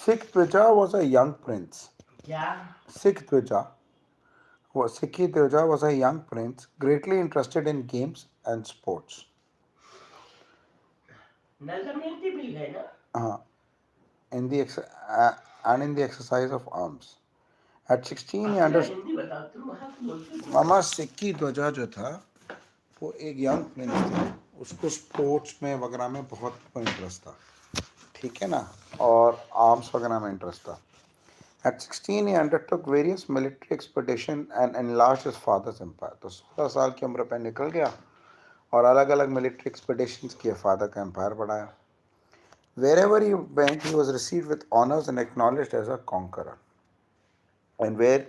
Sikh Dwaja was a young prince. क्या? Sikh Dwaja Sikhi Dwaja was a young prince greatly interested in games and sports. नजर नहीं मिल गए ना? Uh, in the ex- and in the exercise of arms. At 16 he अपना understood. Hindi बताओ, तुम वहां बोलते हो। मामा सिक्की ध्वजा जो था वो एक यंग प्रिंस था, उसको स्पोर्ट्स में वगैरह में बहुत इंटरेस्ट था, ठीक है ना, और आर्म्स वगैरह में इंटरेस्ट था. At 16 he undertook various military expedition and enlarged his father's empire. तो 16 साल की उम्र पर निकल गया और अलग अलग मिलिट्री एक्सपेडिशंस किए, फादर का एम्पायर बढ़ाया. Wherever he went, he was received with honors and acknowledged as a conqueror. And where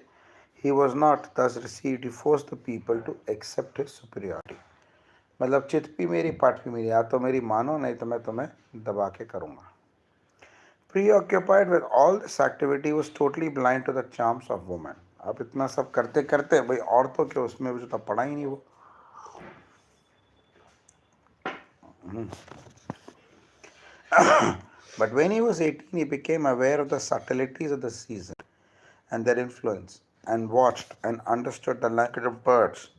he was not thus received, he forced the people to accept his superiority. मतलब चित भी मेरी पाठ भी मेरी, या तो मेरी मानो नहीं तो मैं तुम्हें दबा के करूँगा. Preoccupied with all this activity, was totally blind to the charms of women. अब इतना सब करते करते भाई औरतों के उसमें भी तो पड़ा ही नहीं वो. But when he was 18, he became aware of the subtleties of the season and their influence, and watched and understood the language of birds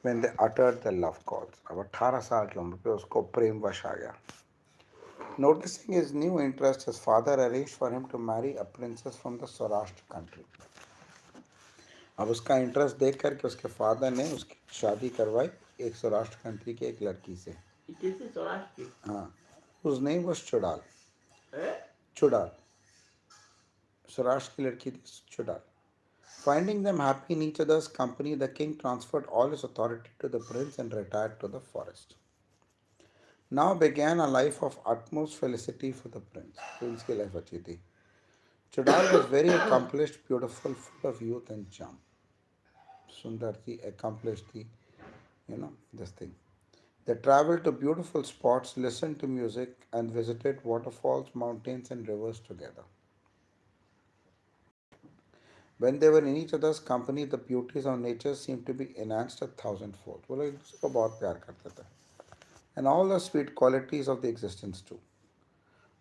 when they uttered their love calls. अब 18 साल की उम्र पे उसको प्रेम वश आ गया. Noticing his new interest, his father arranged for him to marry a princess from the Saurashtra country. अब उसका इंटरेस्ट देख करके उसके फादर ने उसकी शादी करवाई एक सौराष्ट्र कंट्री की एक लड़की से. कैसे सौराष्ट्र की? हाँ, whose name was चुड़ाल. हैं? चुड़ाल सौराष्ट्र की लड़की थी, चुड़ाल. Finding them happy in each other's company, the king transferred all his authority to the prince and retired to the forest. Now began a life of utmost felicity for the prince. Prince की life अच्छी थी. Chudal was very accomplished, beautiful, full of youth and charm. सुंदर थी, accomplished थी, this thing. They traveled to beautiful spots, listened to music, and visited waterfalls, mountains, and rivers together. When they were in each other's company, the beauties of nature seemed to be enhanced a thousandfold. वो लोग एक दूसरे को बहुत प्यार करते थे. And all the sweet qualities of the existence too.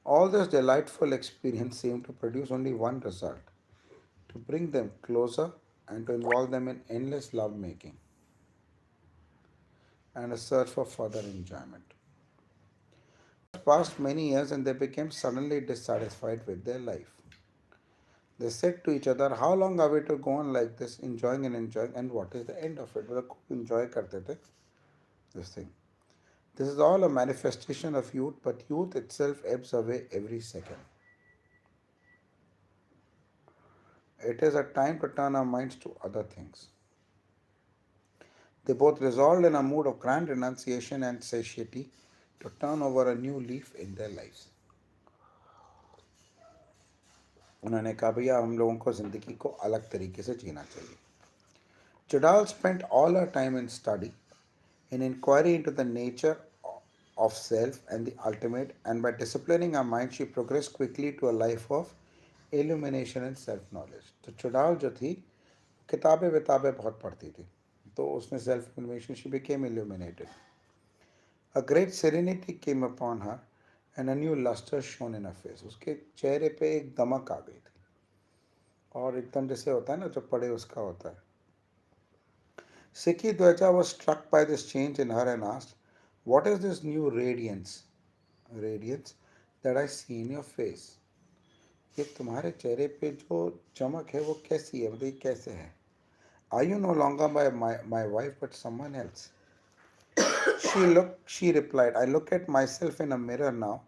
All this delightful experience seemed to produce only one result: to bring them closer and to involve them in endless love making and a search for further enjoyment. Passed many years and they became suddenly dissatisfied with their life. They said to each other, how long are we to go on like this, enjoying, and what is the end of it? मतलब खूब enjoy करते थे this thing. This is all a manifestation of youth, but youth itself ebbs away every second. It is a time to turn our minds to other things. They both resolved in a mood of grand renunciation and satiety to turn over a new leaf in their lives. उन्होंने कहा भैया हम लोगों को ज़िंदगी को अलग तरीके से जीना चाहिए. Chadal spent all her time in study, in inquiry into the nature of self and the ultimate, and by disciplining her mind, she progressed quickly to a life of illumination and self-knowledge. तो चुड़ाल जो थी किताबें विताबें बहुत पढ़ती थी, तो उसने self illumination, she became illuminated. A great serenity came upon her and a new luster shone in her face. उसके चेहरे पे एक दमक आ गई थी, और एकदम जैसे होता है ना जो पढ़े उसका होता है. Sikhi Dwaja was struck by this change in her and asked, what is this new radiance that I see in your face? ये तुम्हारे चेहरे पे जो चमक है वो कैसी है, मतलब ये कैसे है? Are you no longer my wife but someone else? She replied, I look at myself in a mirror now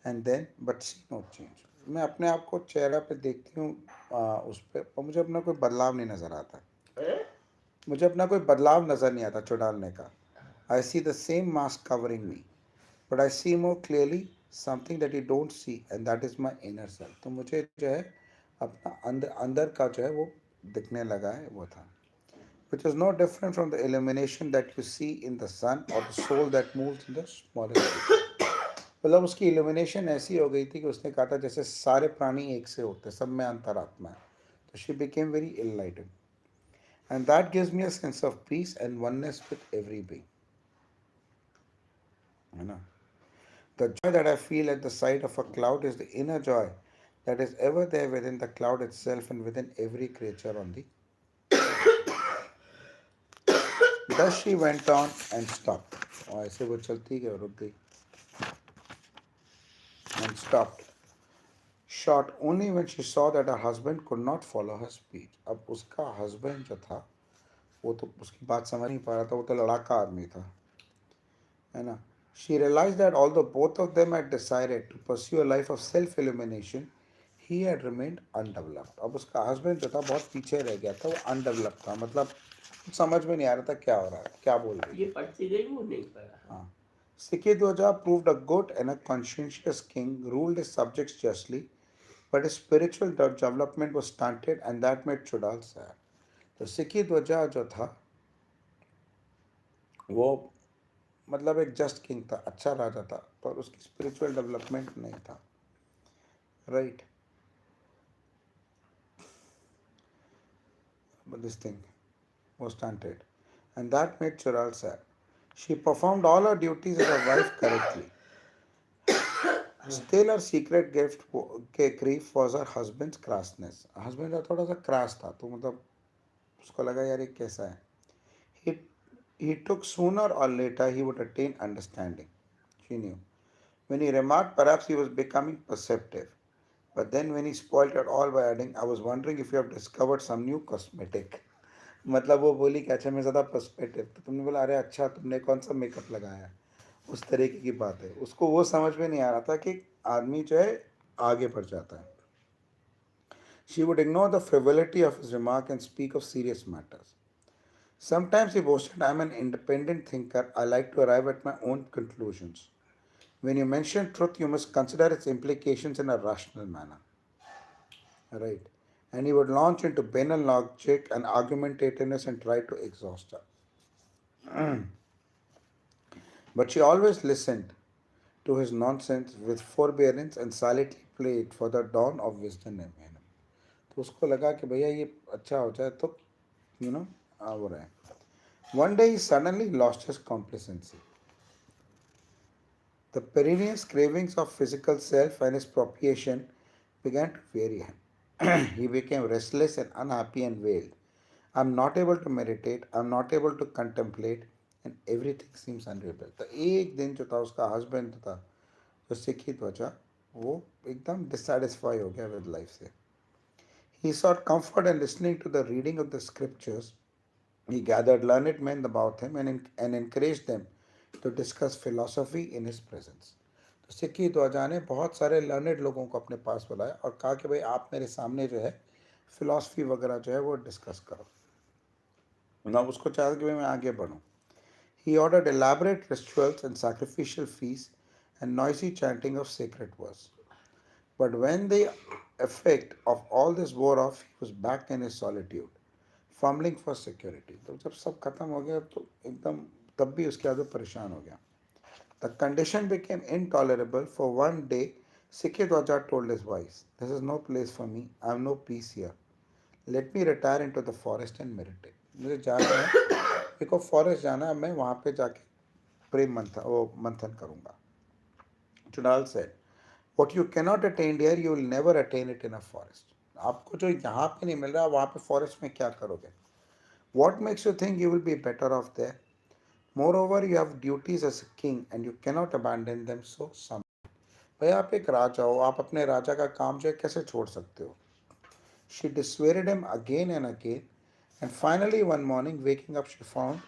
and then but see no change. मैं अपने आप को चेहरा पे देखती हूँ उस पर मुझे अपना कोई बदलाव नहीं नजर आता. हैं? मुझे अपना कोई बदलाव नजर नहीं आता. चुड़ाल ने कहा, I see the same mask covering me, but I see more clearly something that you don't see, and that is my inner self. तो मुझे जो है अपना अंदर अंदर का जो है वो दिखने लगा है, वो था. Which is no different from the illumination that you see in the sun or the soul that moves in the smallest detail. मतलब उसकी इल्यूमिनेशन ऐसी हो गई थी कि उसने कहा था जैसे सारे प्राणी एक से होते, सब में अंतरात्मा है. तो she became very enlightened, and that gives me a sense of peace and oneness with every being. You know, the joy that I feel at the sight of a cloud is the inner joy that is ever there within the cloud itself and within every creature on the. Thus she went on and stopped. और ऐसे वो चलती गई और रुक गई and stopped. Short only when she saw that her husband could not follow her speech. अब उसका husband जो था वो तो उसकी बात समझ नहीं पा रहा था, वो तो लड़ाका आदमी था, है ना. She realized that although both of them had decided to pursue a life of self-illumination, he had remained undeveloped. अब उसका husband जो था बहुत पीछे रह गया था, वो undeveloped था, मतलब कुछ समझ में नहीं आ रहा था क्या हो रहा है, क्या बोल रही है. ये पढ़ती गई वो नहीं पढ़ा. हाँ. Sikidwaja proved a good and a conscientious king, ruled his subjects justly, but his spiritual development was stunted and that made Chudal sad. तो सिक्कीध्वजा जो था वो मतलब एक जस्ट किंग था, अच्छा राजा था, पर उसकी स्पिरिचुअल डेवलपमेंट नहीं था, right. But this thing was stunted and that made Chural sad. She performed all her duties as a wife correctly. Still her secret grief was her husband's crassness. Husband का थोड़ा सा cross था, तो मतलब उसको लगा यार ये कैसा है. He, he took sooner or later he would attain understanding. She knew. When he remarked perhaps he was becoming perceptive. But then when he spoiled it all by adding, I was wondering if you have discovered some new cosmetic. मतलब वो बोली कि अच्छा मैं ज़्यादा perspective, तो तुमने बोला अरे अच्छा तुमने कौन सा मेकअप लगाया, उस तरीके की बात है. उसको वो समझ में नहीं आ रहा था कि आदमी जो है आगे बढ़ जाता है. She would ignore the frivolity of his remark and speak of serious matters. Sometimes he boasted, I am an independent thinker, I like to arrive at my own conclusions. When you mention truth, you must consider its implications in a rational manner. Right? And he would launch into banal logic and argumentativeness and try to exhaust her. But she always listened to his nonsense with forbearance and silently prayed for the dawn of wisdom in him. तो उसको लगा कि भैया ये अच्छा हो जाए तो हो रहा है. One day he suddenly lost his complacency. The perennial cravings of physical self and his propitiation began to weary him. He became restless and unhappy and wailed, I am not able to meditate, I am not able to contemplate, and everything seems unreal. तो एक दिन जो था उसका husband था जो सिखी त्वचा, वो एकदम डिससेटिस्फाई हो गया विद लाइफ से. He sought comfort in listening to the reading of the scriptures. He gathered learned men about him and encouraged them to discuss philosophy in his presence. तो सिक्की ध्वजा ने बहुत सारे लर्नेड लोगों को अपने पास बुलाया और कहा कि भाई आप मेरे सामने जो है फिलॉसफी वगैरह जो है वो डिस्कस करो. ना उसको चाहा कि भाई मैं आगे बढ़ूँ. He ordered elaborate rituals and sacrificial feasts and noisy chanting of sacred verse. But when the effect of all this wore off, he was back in his solitude, fumbling for security. तो जब सब खत्म हो गया तो एकदम तब भी उसके आगे परेशान हो गया. The condition became intolerable. For one day, Sikidwaja told his wife, "This is no place for me. I have no peace here. Let me retire into the forest and meditate." मुझे जाना है, मेरे को फॉरेस्ट जाना है, मैं वहाँ पे जाके प्रेम मंथन करूँगा. Chudal said, What you cannot attain here, you will never attain it in a forest. आपको जो यहाँ पे नहीं मिल रहा वहाँ पे फॉरेस्ट में क्या करोगे? What makes you think you will be better off there? Moreover, you have duties as a king and you cannot abandon them so some. भाई आप एक राजा हो, आप अपने राजा का काम जो है कैसे छोड़ सकते हो? She dissuaded him again and again, and finally one morning waking up she found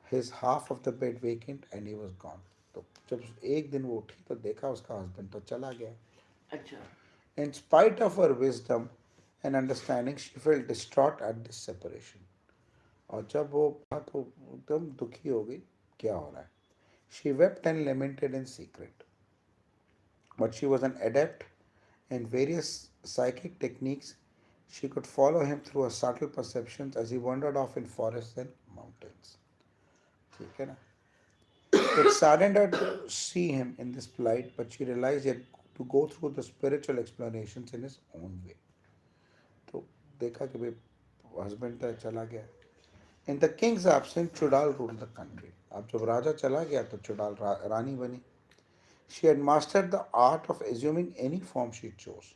his half of the bed vacant and he was gone. तो जब एक दिन वो उठी तो देखा उसका हस्बैंड तो चला गया. अच्छा. In spite of her wisdom and understanding, she felt distraught at this separation. और जब वो तो एकदम दुखी हो गई, क्या हो रहा है? She wept and lamented in secret. But she was an adept in various psychic techniques. She could follow him through her subtle perceptions as he wandered off in forests and mountains. ठीक है ना? It saddened her to see him in this plight, but she realized he had to go through the spiritual explanations in his own way. तो देखा कि भाई husband तो चला गया. In the king's absence, Chudal ruled the country. अब जब राजा चला गया तो चुड़ाल रानी बनी. She had mastered the art of assuming any form she chose.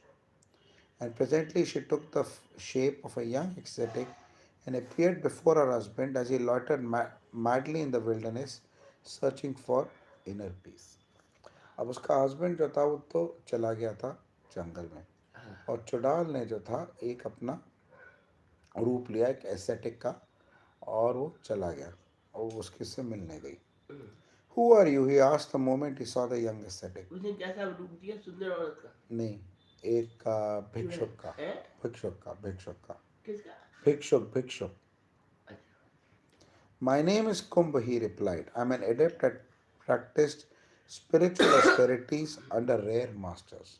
And presently she took the shape of a young ascetic and appeared before her husband as he loitered madly in the wilderness, searching for inner peace. अब उसका husband जो था वो तो चला गया था जंगल में, और चुड़ाल ने जो था एक अपना रूप लिया एक एस्थेटिक का, और वो चला गया और उसके से मिलने गई. Who are you? He asked the moment he saw the young ascetic. उसने कैसा रूप दिया सुंदर औरत का? नहीं, एक भिक्षुक का. हैं? भिक्षुक का. किसका? भिक्षुक. अच्छा. My name is Kumbh, he replied. I am an adept at practiced spiritual austerities under rare masters.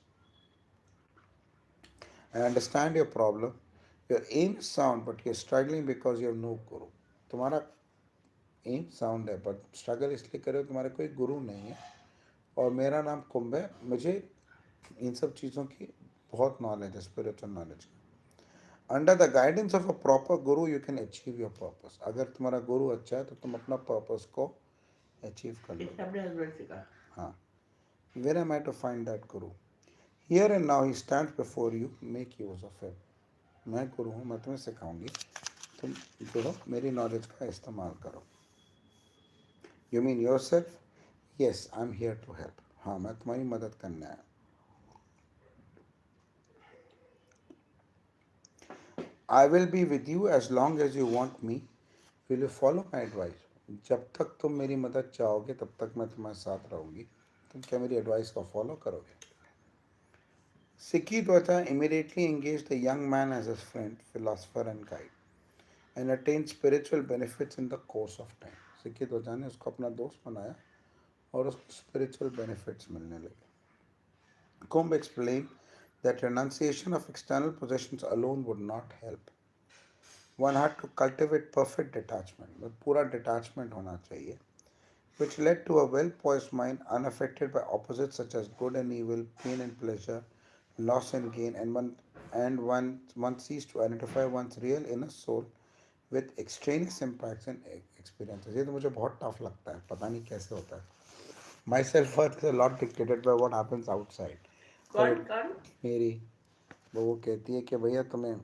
I understand your problem. Your aim is sound, but you're struggling because you have no guru. तुम्हारा M sound है, but struggle इसलिए कर रहे हो तुम्हारे कोई गुरु नहीं है. और मेरा नाम कुंभ है, मुझे इन सब चीज़ों की बहुत नॉलेज है, spiritual knowledge. Under the guidance of a proper guru you can achieve your purpose. अगर तुम्हारा गुरु अच्छा है तो तुम अपना पर्पस को अचीव कर लो. इसने अपने हस्बैंड से कहा. हाँ. Where am I to find that guru? Here and now he stands before you, make use of him. मैं गुरु हूँ, मैं तुम्हें सिखाऊंगी, तुम जो हो मेरी नॉलेज का इस्तेमाल करो. You mean yourself? Yes, I am here to help. हाँ, मैं तुम्हारी मदद करने आया. I will be with you as long as you want me. Will you follow my advice? जब तक तुम मेरी मदद चाहोगे तब तक मैं तुम्हारे साथ रहूँगी. तुम क्या मेरी एडवाइस को फॉलो करोगे? Sikhi Dwaja immediately engaged the young man as his friend, philosopher and guide, and attained spiritual benefits in the course of time. सिक्की ध्वजा ने उसको अपना दोस्त बनाया और उसको spiritual benefits मिलने लगे. Kumbh explained that renunciation of external possessions alone would not help. One had to cultivate perfect detachment. पूरा detachment होना चाहिए, which led to a well-poised mind unaffected by opposites such as good and evil, pain and pleasure, loss and gain, and one ceased to identify one's real inner soul with extraneous impacts and experiences. ये तो मुझे बहुत tough लगता है, पता नहीं कैसे होता है. My self-worth is a lot dictated by what happens outside. कौन? मेरी वो कहती है कि भैया तुम्हें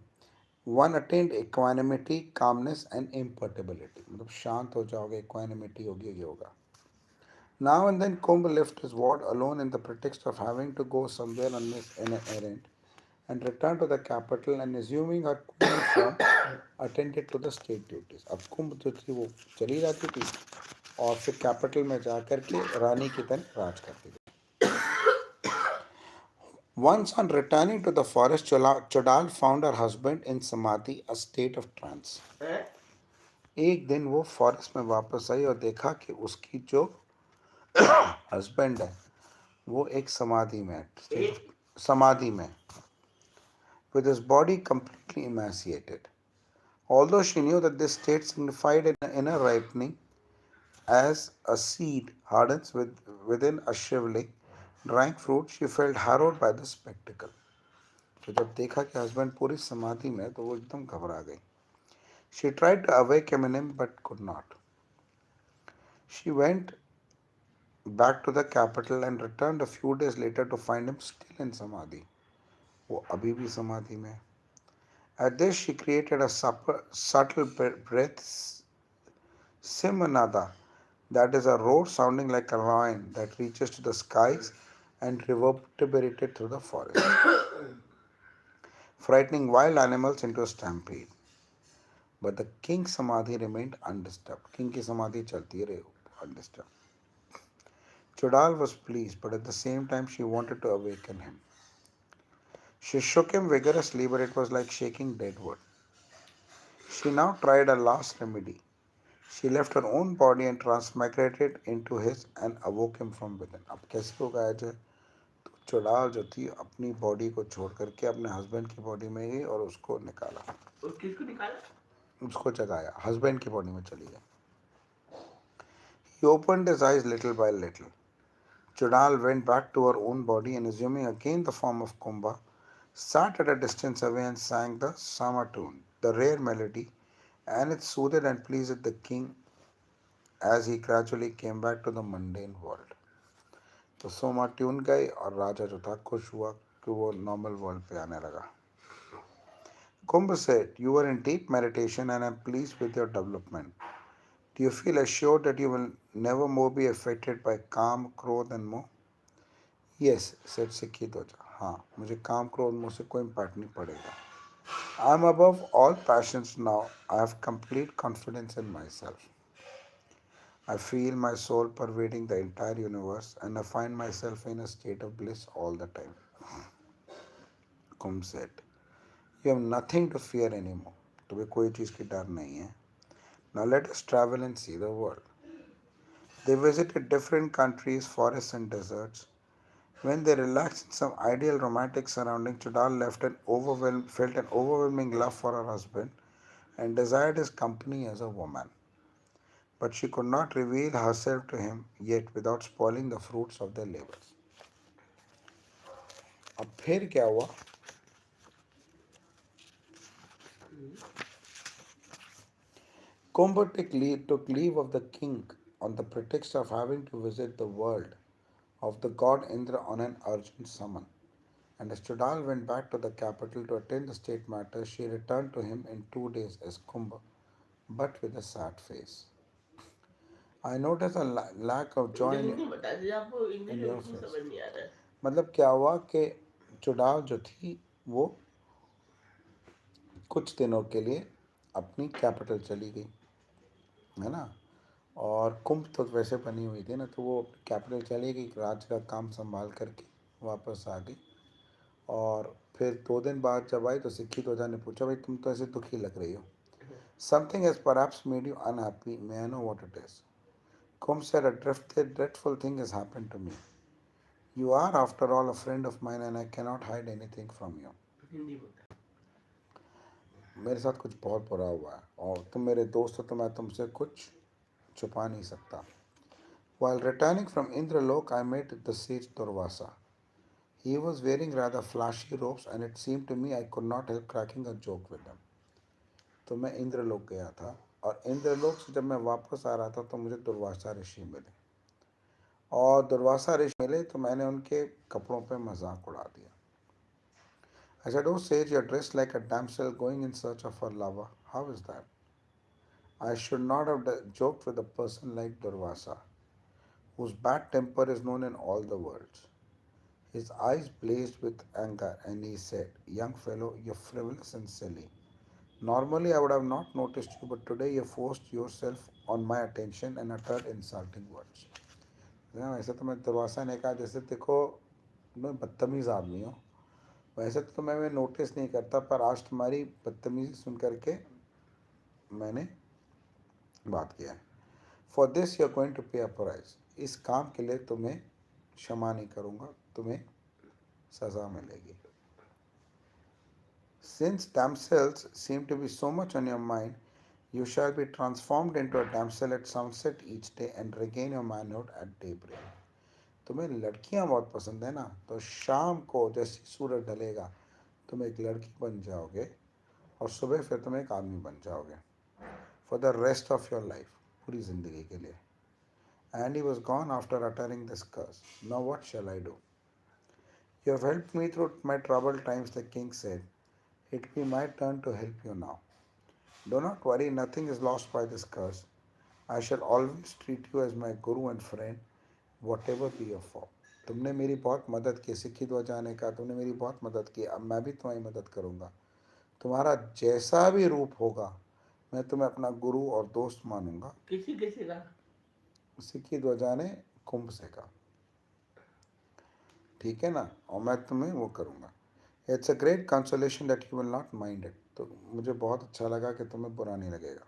one attend equanimity, calmness and imperturbability, मतलब शांत हो जाओगे, इक्वानिमिटी होगी, ये होगा. Now and then Kumbh left his ward alone in the pretext of having to go somewhere on an errand, and returned to the capital and assuming her queen form attended to the state duties. अब कुंभ जो थी वो चली जाती थी और फिर capital में जा करके रानी की तरह राज करती थी. Once on returning to the forest, Chodal found her husband in samadhi, a state of trance. हैं? एक दिन वो फॉरेस्ट में वापस आई और देखा कि उसकी जो हस्बैंड है वो एक समाधि में है, समाधि में, with his body completely emaciated. Although she knew that this state signified an inner ripening, as a seed hardens within a shriveling, drying fruit, she felt harrowed by the spectacle. तो जब देखा कि हस्बैंड पूरी समाधि में, तो वो एकदम घबरा गई. She tried to awaken him but could not. She went back to the capital and returned a few days later to find him still in samadhi. वो अभी भी समाधि में. At this she created a subtle breath simanada, that is a roar sounding like a lion that reaches to the skies and reverberated through the forest, frightening wild animals into a stampede. But the king's samadhi remained undisturbed. King की समाधि चलती रही undisturbed. Chudal was pleased, but at the same time she wanted to awaken him. She shook him vigorously, but it was like shaking dead wood. She now tried a last remedy. She left her own body and transmigrated into his and awoke him from within. अब कैसे होगा आज? तो चुड़ाल जो थी अपनी body को छोड़ करके अपने हस्बैंड की बॉडी में गई और उसको निकाला. और किसको निकाला? उसको जगाया, हस्बैंड की बॉडी में चली गई. He opened his eyes little by little. Chudal went back to her own body and assuming again the form of Kumbha, sat at a distance away and sang the Sama tune, the rare melody, and it soothed and pleased the king as he gradually came back to the mundane world. तो Soma tune गई और राजा जो था खुश हुआ कि वो normal world पे आने लगा. Kumbh said, "You are in deep meditation and I am pleased with your development. Do you feel assured that you will never more be affected by काम, क्रोध and मोह?" Yes, said Sikhi Dwaja. हाँ, मुझे काम, क्रोध, मोह से कोई इम्पैक्ट नहीं पड़ेगा. I am above all passions now. I have complete confidence in myself. I feel my soul pervading the entire universe and I find myself in a state of bliss all the time. Kumbh said, "You have nothing to fear anymore." तुम्हें कोई चीज़ की डर नहीं है. Now let us travel and see the world. They visited different countries, forests and deserts. When they relaxed in some ideal romantic surrounding, Chudal felt an overwhelming love for her husband and desired his company as a woman. But she could not reveal herself to him yet without spoiling the fruits of their labors. अब फिर क्या हुआ? Kumbh took leave of the king on the pretext of having to visit the world of the god Indra on an urgent summon. And as Chudal went back to the capital to attend the state matters, she returned to him in 2 days as Kumbh, but with a sad face. I noticed a lack of joy मुझे हिंदी बता दीजिए, आपको English in में your बिल्कुल face. समझ नहीं आ रहा है. मतलब क्या हुआ कि चुड़ाल जो थी वो कुछ दिनों के लिए अपनी कैपिटल चली गई, है ना. और कुंभ तो वैसे बनी हुई थी ना, तो वो कैपिटल चली गई, राज्य का काम संभाल करके वापस आ गई. और फिर 2 दिन बाद जब आई तो सिक्की ध्वजा ने पूछा, भाई तुम तो ऐसे दुखी लग रही हो. Something has perhaps made you unhappy, may I know what it is. Kumbh said, a dreadful thing has happened to me. You are after all a friend of mine and I cannot hide anything from you. Hindi बोलता. मेरे साथ कुछ बहुत बुरा हुआ है और तुम मेरे दोस्त हो तो मैं तुमसे कुछ छुपा नहीं सकता. While returning from Indralok, I met the sage Durvasa. He was wearing rather flashy robes and it seemed to me I could not help cracking a joke with him. तो मैं इंद्रलोक गया था और इंद्रलोक से जब मैं वापस आ रहा था तो मुझे दुर्वासा ऋषि मिले और दुर्वासा ऋषि मिले तो मैंने उनके कपड़ों पे मजाक उड़ा दिया. I said, "Oh sage, you're dressed like a damsel going in search of her lover. How is that?" I should not have joked with a person like Durvasa, whose bad temper is known in all the worlds. His eyes blazed with anger, and he said, "Young fellow, you're frivolous and silly. Normally, I would have not noticed you, but today you forced yourself on my attention and uttered insulting words." वैसे तो मैं दुर्वासा ने कहा, जैसे देखो मैं बदतमीज़ आदमी हूँ. वैसे तो मैं नोटिस नहीं करता, पर आज तुम्हारी बदतमीज़ी सुन करके मैंने बात किया है. For this you are going to pay a price. इस काम के लिए तुम्हें क्षमा नहीं करूँगा, तुम्हें सज़ा मिलेगी. Since damsels seem to be so much on your mind, you shall be transformed into a damsel at sunset each day and regain your manhood at daybreak. तुम्हें लड़कियां बहुत पसंद है ना, तो शाम को जैसे सूरज ढलेगा तुम एक लड़की बन जाओगे और सुबह फिर तुम एक आदमी बन जाओगे. For the rest of your life, पूरी जिंदगी के लिए. And he was gone after uttering this curse. Now what shall I do? You have helped me through my troubled times, the king said. It will be my turn to help you now. Do not worry, nothing is lost by this curse. I shall always treat you as my guru and friend, whatever be your form. तुमने मेरी बहुत मदद की, सिक्खी ध्वजा ने कहा, तुमने मेरी बहुत मदद की, अब मैं भी तुम्हारी मदद करूँगा. तुम्हारा जैसा भी रूप होगा मैं तुम्हें अपना गुरु और दोस्त मानूंगा. किसी किसी का सिक्खी ध्वजा ने कुंभ से कहा, ठीक है ना, और मैं तुम्हें वो करूँगा. It's a great consolation that you will not mind it. तो मुझे बहुत अच्छा लगा कि तुम्हें बुरा नहीं लगेगा.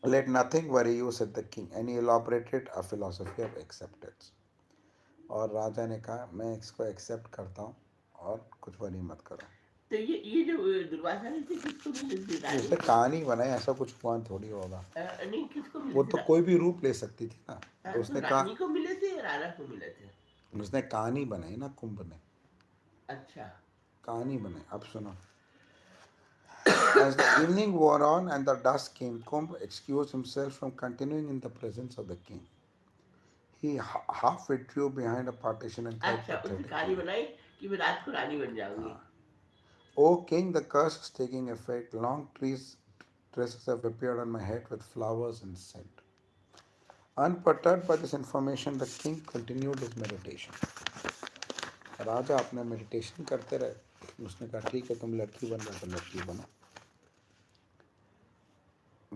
Let nothing worry you said the king and he elaborated a philosophy of acceptance. और राजा ने कहा, मैं इसको एक्सेप्ट करता हूँ और कुछ वरी मत करो. तो ये जो दुर्वासा ने थी किसको मिली थी? रानी उसने कहानी बनाई, ऐसा कुछ हुआ थोड़ी होगा. नहीं, किसको मिले वो थे? तो कोई भी रूप ले सकती थी ना. तो उसने रानी को मिले थे या राजा को मिले थे? उसने कहानी बनाई ना कुंभ ने. अच्छा. कहानी बनाई. अब सुनो. As the evening wore on and the dusk came, Kumbh excused himself from continuing in the presence of the king. He half withdrew behind a partition and cried अच्छा, उसने pathetically. कहानी बनाई कि मैं रात को रानी बन जाऊंगी. हाँ, O king, the curse is taking effect. Long trees dresses have appeared on my head with flowers and scent. Unperturbed by this information, the king continued his meditation. राजा अपने मेडिटेशन करते रहे. उसने कहा ठीक है तुम लड़की बन रहे तो लड़की बनो.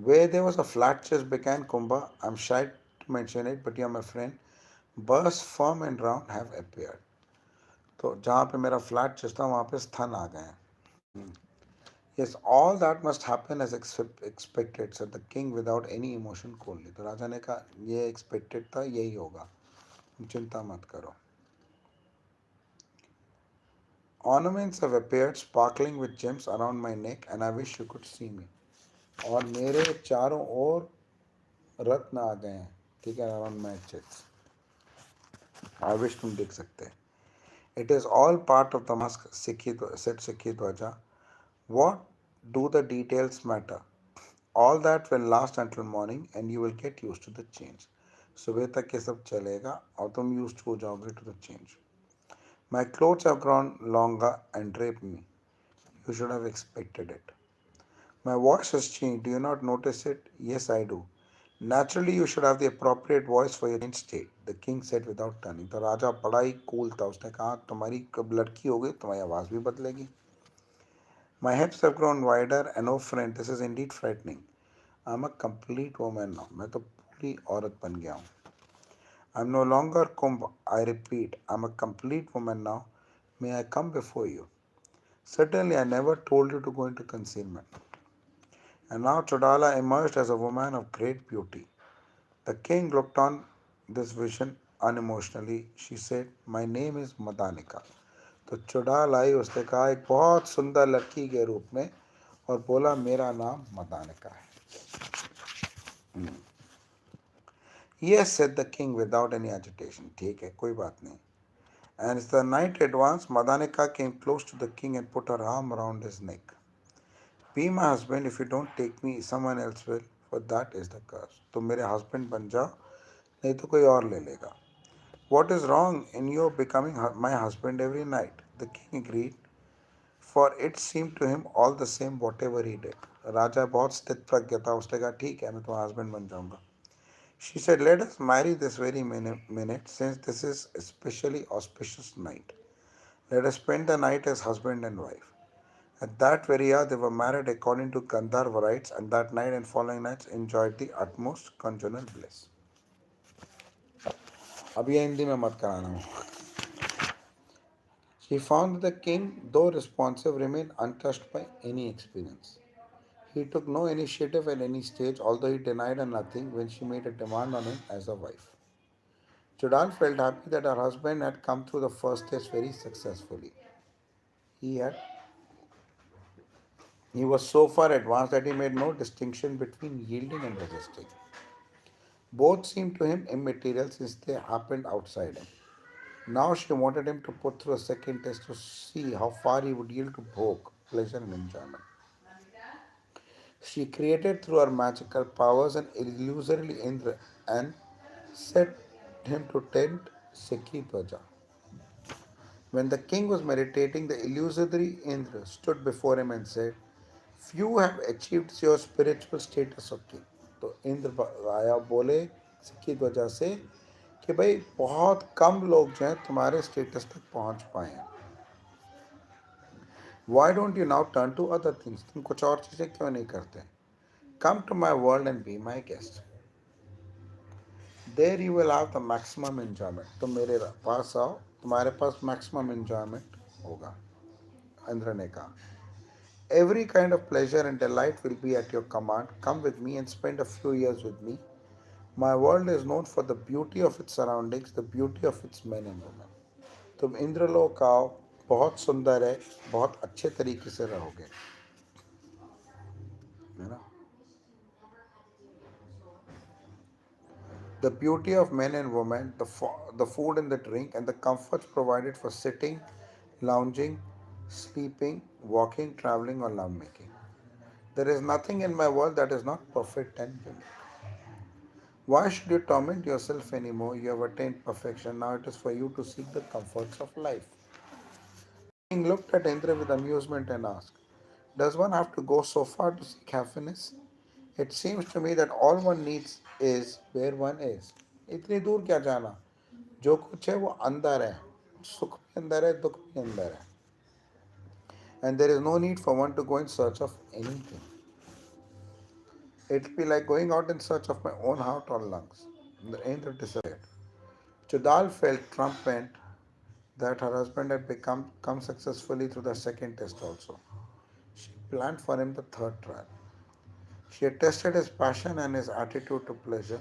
Where there was a flat chest began Kumbha, I'm shy to mention it, but you're my friend. Bursts firm and round have appeared. तो जहाँ पे मेरा फ्लैट चेस्ट था वहाँ पे स्तन आ गए हैं. Yes, all that must happen as expected, said the king without any emotion coolly. तो राजा ने कहा ये expected था यही होगा. तुम चिंता मत करो. Ornaments have appeared sparkling with gems around my neck and I wish you could see me. और मेरे चारों ओर रत्न आ गए हैं. ठीक है around my chest. I wish तुम देख सकते. It is all part of the mask, said Sikhi Dwaja. What do the details matter? All that will last until morning and you will get used to the change. सुबह तक ये सब चलेगा और तुम used हो जाओगे to the change. My clothes have grown longer and drape me. You should have expected it. My voice has changed. Do you not notice it? Yes, I do. Naturally, you should have the appropriate voice for your changed state, the king said without turning. तो राजा बड़ा ही cool था. उसने कहा तुम्हारी कब लड़की हो गई तुम्हारी आवाज़ भी बदलेगी. My hips have grown wider and oh friend, this is indeed frightening. I'm a complete woman now. मैं तो पूरी औरत बन गया हूँ. I'm no longer Kumbh. I repeat, I'm a complete woman now. May I come before you? Certainly, I never told you to go into concealment. And now Chudala emerged as a woman of great beauty. The king looked on this vision unemotionally. She said, My name is Madanika. तो चुड़ैल आई. उसने कहा एक बहुत सुंदर लड़की के रूप में और बोला मेरा नाम मदानिका है. Yes, said the king without any agitation. ठीक है कोई बात नहीं. And as the night advanced, Madanika came close to the king and put her arm around his neck. Be my husband. If you don't take me, someone else will, for that is the curse. तुम मेरे husband बन जाओ नहीं तो कोई और ले लेगा. What is wrong in your becoming my husband every night? The king agreed, for it seemed to him all the same whatever he did. राजा बहुत स्थित प्रज्ञ था. उसने कहा ठीक है मैं तुम्हारा husband बन जाऊंगा. She said, let us marry this very minute since this is a especially auspicious night. Let us spend the night as husband and wife. At that very hour, they were married according to Gandharva rites, and that night and following nights enjoyed the utmost conjugal bliss. अब ये हिंदी में मत कराना. She found that the king, though responsive, remained untouched by any experience. He took no initiative at any stage, although he denied her nothing when she made a demand on him as a wife. Chudal felt happy that her husband had come through the first test very successfully. He had He was so far advanced that he made no distinction between yielding and resisting. Both seemed to him immaterial since they happened outside him. Now she wanted him to put through a second test to see how far he would yield to bhog, pleasure and enjoyment. She created through her magical powers an illusory Indra and set him to tend Sikhi Dwaja. When the king was meditating, the illusory Indra stood before him and said, Few have achieved your spiritual status of king. तो इंद्र आया बोले सिक्की ध्वजा से कि भाई बहुत कम लोग जो हैं तुम्हारे स्टेटस तक पहुंच पाए हैं. Why don't you now turn to other things? तुम कुछ और चीजें क्यों नहीं करते? Come to my world and be my guest. There you will have the maximum enjoyment. तुम मेरे पास आओ तुम्हारे पास maximum enjoyment होगा. इंद्र ने कहा. Every kind of pleasure and delight will be at your command. Come with me and spend a few years with me. My world is known for the beauty of its surroundings, the beauty of its men and women. तुम इंद्रलोक आओ बहुत सुंदर है बहुत अच्छे तरीके से रहोगे है ना. The beauty of men and women, the food and the drink, and the comforts provided for sitting, lounging, sleeping, walking, traveling, or lovemaking. There is nothing in my world that is not perfect and unique. Why should you torment yourself anymore? You have attained perfection. Now it is for you to seek the comforts of life. King looked at Indra with amusement and asked, "Does one have to go so far to seek happiness? It seems to me that all one needs is where one is." इतनी दूर क्या जाना? जो कुछ है वो अंदर है. सुख भी अंदर है, दुख भी अंदर है. And there is no need for one to go in search of anything. It'll be like going out in search of my own heart or lungs. Indra disappeared. Chudal felt triumphant that her husband had come successfully through the second test also. She planned for him the third trial. She had tested his passion and his attitude to pleasure.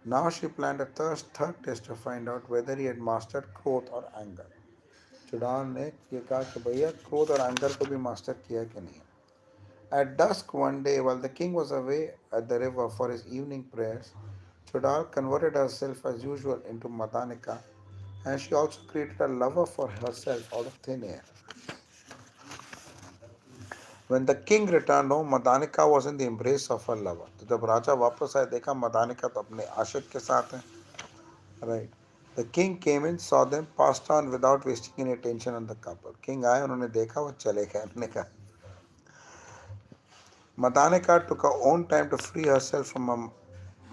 Now she planned a third test to find out whether he had mastered क्रोध और anger. चुड़ाल ने ये कहा कि भैया क्रोध और anger को भी मास्टर किया कि नहीं. At dusk one day, while the king was away at the river for his evening prayers, Chudal converted herself as usual into Madanika, and she also created a lover for herself out of thin air. When the king returned home, Madanika was in the embrace of her lover. तो जब राजा वापस आए देखा मदानिका तो अपने आशिक के साथ है. Right. The king came in, saw them, passed on without wasting any attention on the couple. King आए, उन्होंने देखा, वो चले गए. उन्होंने कहा Madanika took her own time to free herself from her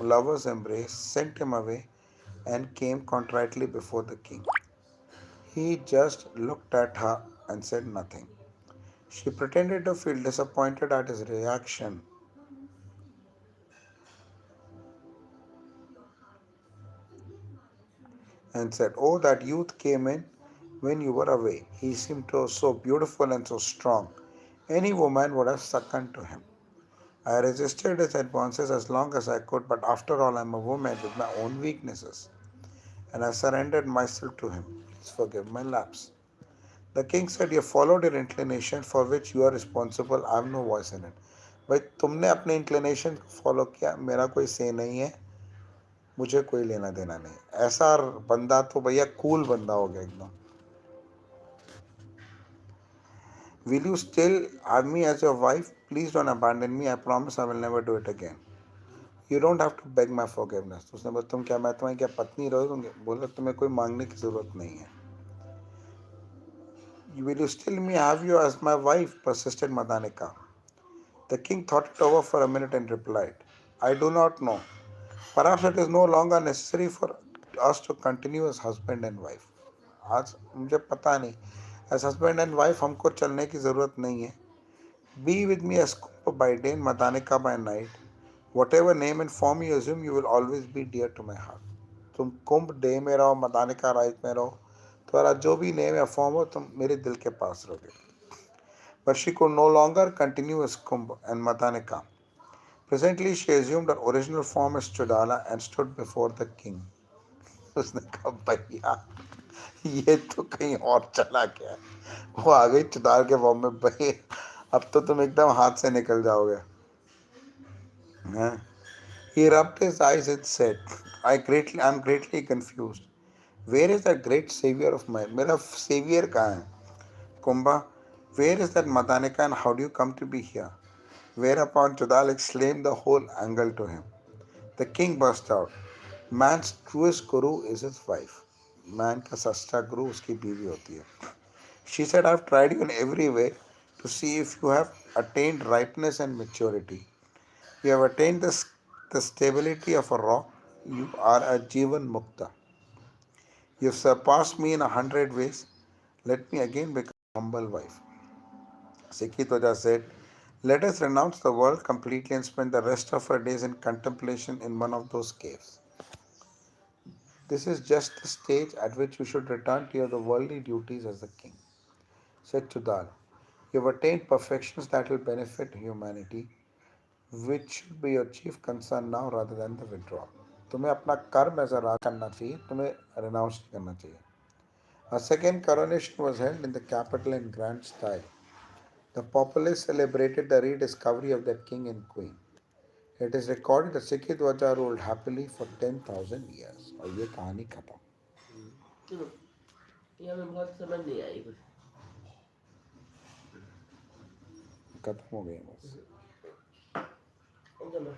lover's embrace, sent him away, and came contritely before the king. He just looked at her and said nothing. She pretended to feel disappointed at his reaction and said, "Oh, that youth came in when you were away. He seemed so beautiful and so strong. Any woman would have succumbed to him. I resisted his advances as long as I could, but after all, I am a woman with my own weaknesses, and I surrendered myself to him. Please forgive my lapse." The king said, "You followed your inclination for which you are responsible. I have no voice in it." भाई तुमने अपने inclination को follow किया, मेरा कोई से नहीं है, मुझे कोई लेना देना नहीं. ऐसा बंदा तो भैया कूल बंदा हो गया एकदम. Will you still have me as your wife? Please don't abandon me. I promise I will never do it again. You don't have to beg my forgiveness. उसने बोला तुम क्या मैं तुम्हारी क्या पत्नी रहोगे? बोला तुम्हें कोई मांगने की जरूरत नहीं है. Will you still me have you as my wife? Persisted Madanika. The king thought it over for a minute and replied, "I do not know. Perhaps it is no longer necessary for us to continue as husband and wife." आज मुझे पता नहीं. As husband and wife हमको चलने की ज़रूरत नहीं है. Be with me as Kumbh by day and Madanika by night. Whatever name and form you assume, you will always be dear to my heart. तुम कुंभ डे में रहो, मदानिका राइट में रहो, तुम्हारा जो भी नेम या फॉर्म हो तुम मेरे दिल के पास रहोगे. But she could no longer continue as Kumbh and Madanika. Presently she assumed her original form as Chudala and stood before the king. उसने कहा भैया ये तो कहीं और चला गया. वो आ गई चुदाल के फॉर्म में. भाई अब तो तुम एकदम हाथ से निकल जाओगे. He rubbed his eyes and said, I'm greatly confused. Where is that great savior of mine? मेरा savior कहाँ है? Kumbha, where is that Madanika and how do you come to be here? Whereupon Chudal explained the whole angle to him. The king burst out. Man's truest guru is his wife. Man का सच्चा गुरु उसकी बीवी होती है. She said, "I've tried you in every way to see if you have attained ripeness and maturity. You have attained the stability of a rock. You are a Jivan Mukta. You have surpassed me in 100 ways. Let me again become a humble wife." Sikhi said, "Let us renounce the world completely and spend the rest of our days in contemplation in one of those caves. This is just the stage at which you should return to your worldly duties as a king." Said Chudal, "You have attained perfections that will benefit humanity, which should be your chief concern now rather than the withdrawal." तुम्हें अपना कर्म as a राज करना चाहिए, तुम्हें renounce नहीं करना चाहिए. A second coronation was held in the capital in grand style. The populace celebrated the rediscovery of their king and queen. It is recorded that Sikhi Dwaja ruled happily for 10,000 years. और ये कहानी खत्म. चलो ये हमें बहुत समझ नहीं आई कुछ. खत्म हो गई बस. चलो